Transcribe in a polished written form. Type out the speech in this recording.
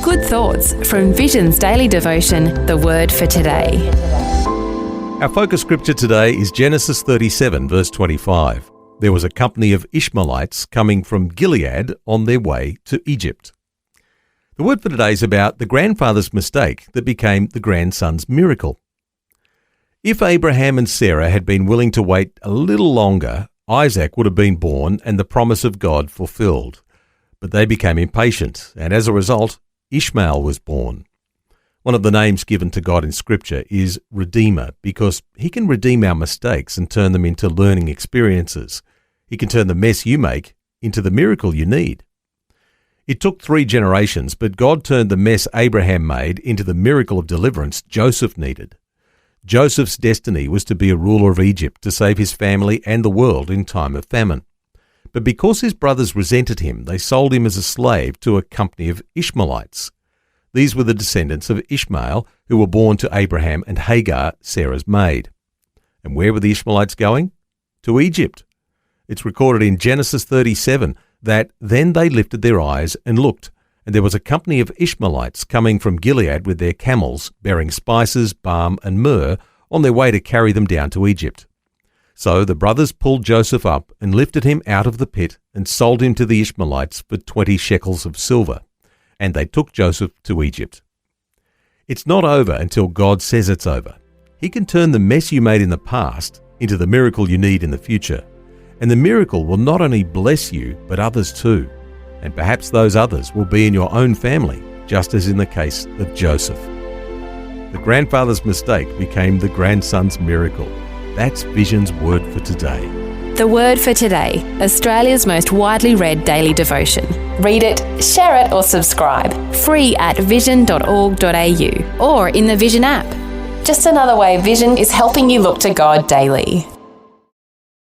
Good thoughts from Vision's daily devotion, The Word for Today. Our focus scripture today is Genesis 37, verse 25. There was a company of Ishmaelites coming from Gilead on their way to Egypt. The word for today is about the grandfather's mistake that became the grandson's miracle. If Abraham and Sarah had been willing to wait a little longer, Isaac would have been born and the promise of God fulfilled. But they became impatient, and as a result, Ishmael was born. One of the names given to God in Scripture is Redeemer, because He can redeem our mistakes and turn them into learning experiences. He can turn the mess you make into the miracle you need. It took 3 generations, but God turned the mess Abraham made into the miracle of deliverance Joseph needed. Joseph's destiny was to be a ruler of Egypt to save his family and the world in time of famine. But because his brothers resented him, they sold him as a slave to a company of Ishmaelites. These were the descendants of Ishmael, who were born to Abraham and Hagar, Sarah's maid. And where were the Ishmaelites going? To Egypt. It's recorded in Genesis 37 that then they lifted their eyes and looked, and there was a company of Ishmaelites coming from Gilead with their camels, bearing spices, balm, and myrrh, on their way to carry them down to Egypt. So the brothers pulled Joseph up and lifted him out of the pit and sold him to the Ishmaelites for 20 shekels of silver. And they took Joseph to Egypt. It's not over until God says it's over. He can turn the mess you made in the past into the miracle you need in the future. And the miracle will not only bless you, but others too. And perhaps those others will be in your own family, just as in the case of Joseph. The grandfather's mistake became the grandson's miracle. That's Vision's Word for Today. The Word for Today, Australia's most widely read daily devotion. Read it, share it or subscribe. Free at vision.org.au or in the Vision app. Just another way Vision is helping you look to God daily.